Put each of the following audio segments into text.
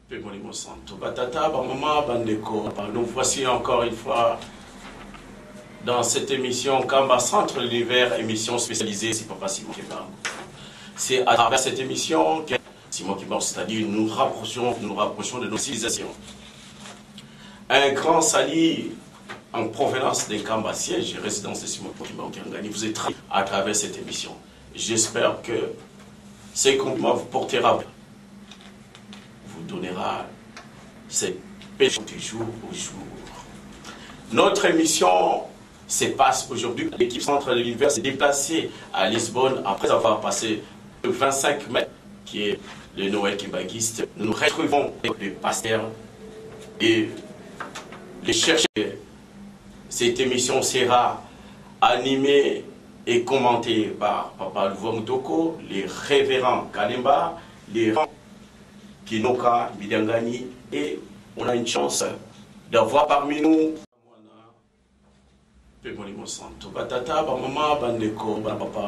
Nous voici encore une fois dans cette émission Kamba Centre de l'Univers, émission spécialisée, c'est Papa Simon Kimbangu. C'est à travers cette émission que Simon Kimbangu, c'est-à-dire nous nous rapprochons de nos civilisations. Un grand salut en provenance des Kamba siège et résidence de Simon Kimbangu Kiangani vous êtes à travers cette émission. J'espère que ces compliments vous portera, vous donnera cette paix du jour au jour. Notre émission se passe aujourd'hui. L'équipe centre de l'univers s'est déplacée à Lisbonne après avoir passé le 25 mai, qui est le Noël kimbanguiste. Nous nous retrouvons avec les pasteurs et les chercheurs. Cette émission sera animée et commentée par Papa Louvo Moutoko, les révérends Kalemba, les révérends Kinoka Bidangani, et on a une chance d'avoir parmi nous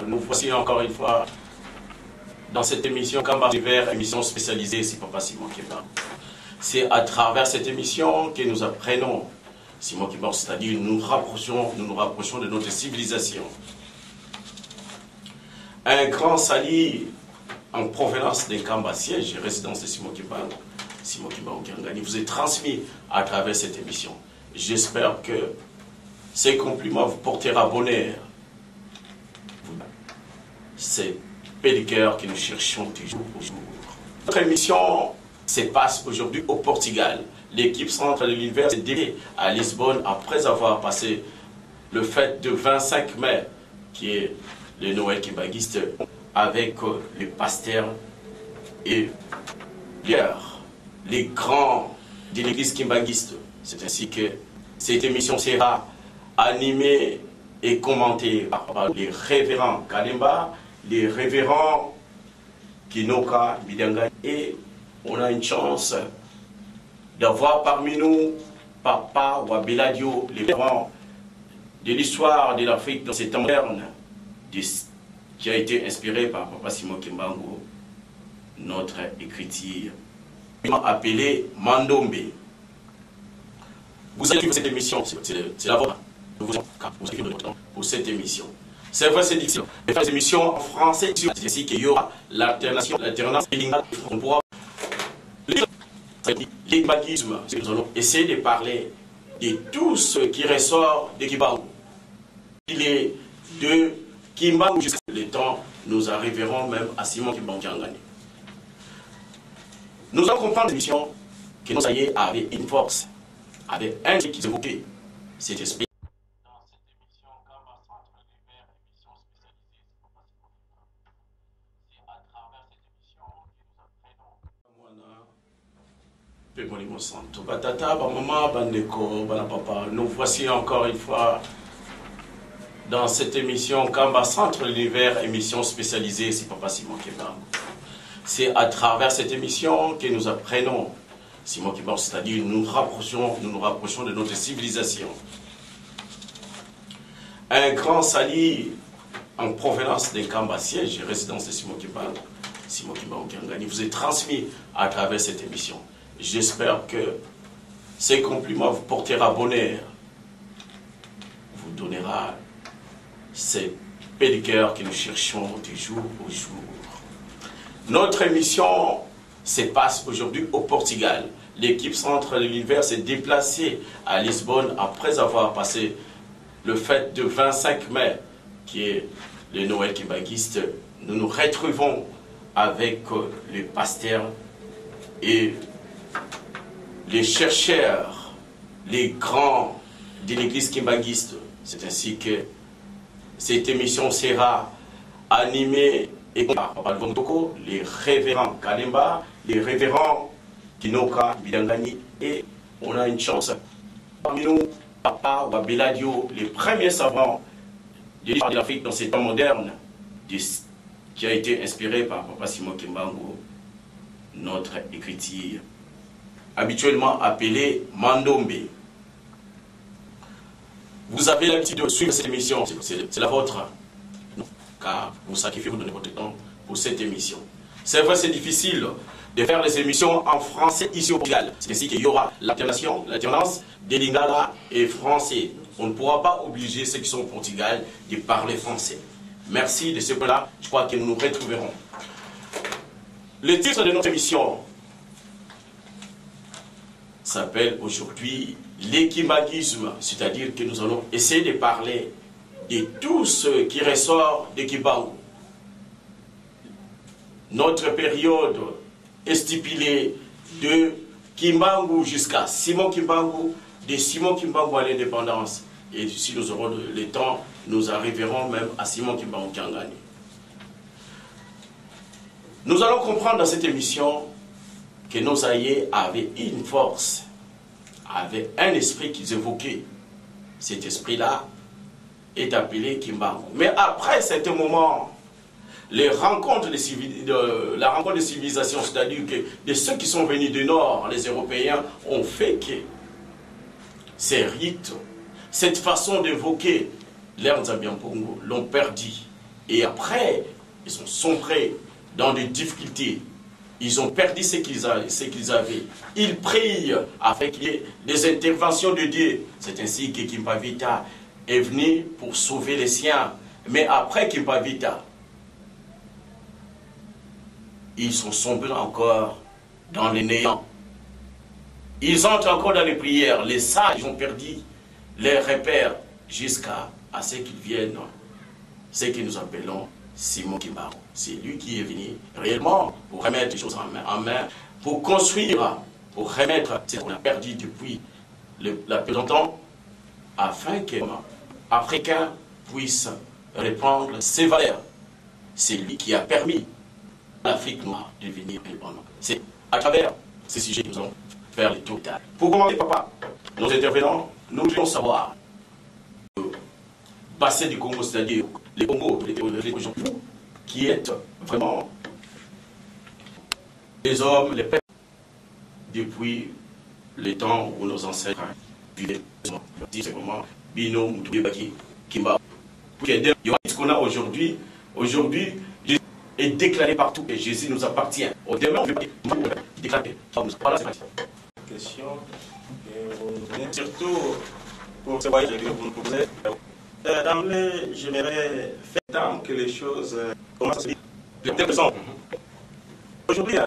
nous voici encore une fois dans cette émission Kamba Hiver, émission spécialisée, c'est Papa Simon Kimbangu. C'est à travers cette émission que nous apprenons Simon Kimbangu, c'est-à-dire nous nous rapprochons de notre civilisation. Un grand salut en provenance des Kamba siège et résidence de Simon Kimbangu Kiangani vous est transmis à travers cette émission. J'espère que ces compliments vous portera bonheur. C'est paix du cœur que nous cherchons du jour au jour. Notre émission se passe aujourd'hui au Portugal. L'équipe centre de l'univers s'est déplacée à Lisbonne après avoir passé le fête de 25 mai, qui est le Noël kimbanguiste, avec les pasteurs et les grands de l'église kimbanguiste. C'est ainsi que cette émission sera animée et commentée par les révérends Kalemba, les révérends Kinoka Bidangani, et on a une chance d'avoir parmi nous Papa Wabeladio, les révérends de l'histoire de l'Afrique dans ces temps modernes, qui a été inspiré par Papa Simon Kimbangu, notre écriture, appelé Mandombe. Vous allez suivre cette émission, c'est la vôtre. Nous vous invitons pour cette émission. C'est vrai, c'est difficile. De faire des émissions en français, ainsi qu'il y aura l'alternance bilinguale. On pourra l'imbagisme. Nous allons essayer de parler de tout ce qui ressort de Kimbangu. Il est de Kimbangu jusqu'à le temps, nous arriverons même à Simon Kimbangu Kiangani. Nous allons comprendre l'émission que nous ayons avec une force, avec un qui évoquait cet esprit. Dans cette émission, Kamba Centre de l'Univers, émission spécialisée, c'est à travers cette émission que nous nous voici encore une fois dans cette émission Kamba Centre de l'Univers, émission spécialisée, c'est Papa Simon Kimbangu. C'est à travers cette émission que nous apprenons Simon Kimbangu, c'est-à-dire nous nous rapprochons de notre civilisation. Un grand salut en provenance des Kamba siège et résidence de Simon Kimbangu Kiangani vous est transmis à travers cette émission. J'espère que ces compliments vous portera bonheur, vous donnera cette paix du cœur que nous cherchons du jour au jour. Notre émission se passe aujourd'hui au Portugal. L'équipe centre de l'univers s'est déplacée à Lisbonne après avoir passé le fête de 25 mai, qui est le Noël kimbanguiste. Nous nous retrouvons avec les pasteurs et les chercheurs, les grands de l'église kimbanguiste. C'est ainsi que cette émission sera animée et par Papa Louvo Moutoko, les révérends Kalemba, les révérends Kinoka Bidangani, et on a une chance parmi nous Papa Wabeladio, les premiers savants de l'histoire de l'Afrique dans ces temps modernes, qui a été inspiré par Papa Simon Kimbangu, notre écriture, habituellement appelée Mandombe. Vous avez l'habitude de suivre cette émission, c'est la vôtre, car vous sacrifiez, vous donnez votre temps pour cette émission. C'est vrai, c'est difficile de faire les émissions en français ici au Portugal. C'est ainsi qu'il y aura l'alternance des lingala et français. On ne pourra pas obliger ceux qui sont au Portugal de parler français. Merci de ce point-là. Je crois que nous nous retrouverons. Le titre de notre émission s'appelle aujourd'hui l'équimagisme, c'est-à-dire que nous allons essayer de parler de tout ce qui ressort de Kimbangu. Notre période est stipulée de Kimbangu jusqu'à Simon Kimbangu, de Simon Kimbangu à l'indépendance. Et si nous aurons le temps, nous arriverons même à Simon Kimbangu Kyangani. Nous allons comprendre dans cette émission que nos aïeux avaient une force, avaient un esprit qu'ils évoquaient. Cet esprit-là est appelé Kimbangu. Mais après cet moment, la rencontre de civilisation, c'est-à-dire que de ceux qui sont venus du Nord, les Européens, ont fait que ces rites, cette façon d'évoquer l'air Nzambiampongo, l'ont perdu. Et après, ils sont sombrés dans des difficultés. Ils ont perdu ce qu'ils avaient. Ils prient afin qu'il y ait des interventions de Dieu. C'est ainsi que Kimpavita est venu pour sauver les siens. Mais après Kimpavita, ils sont sombrés encore dans les néants. Ils entrent encore dans les prières. Les sages ont perdu les repères jusqu'à ce qu'ils viennent, ce que nous appelons Simon Kimbangu. C'est lui qui est venu réellement pour remettre les choses en main, pour construire, pour remettre ce qu'on a perdu depuis la plus longtemps, afin que les Africains puissent répandre ses valeurs. C'est lui qui a permis à l'Afrique noire de devenir indépendante. C'est à travers ces sujets que nous allons faire les tours. Pour commencer, papa, nos intervenants, nous voulons savoir le bassin du Congo, c'est-à-dire les Congos, les régions, qui est vraiment les hommes, les peuples, depuis le temps où nos ancêtres vivaient. C'est vraiment Bino, Moutoubé, Baki, Kimba. Ce qu'on a aujourd'hui est déclaré partout et Jésus nous appartient. Au demain, on veut déclarer. Voilà, c'est parti. Question, surtout pour ce voyage que vous nous proposez. D'emblée, j'aimerais faire tant que les choses commencent à se dire. Aujourd'hui,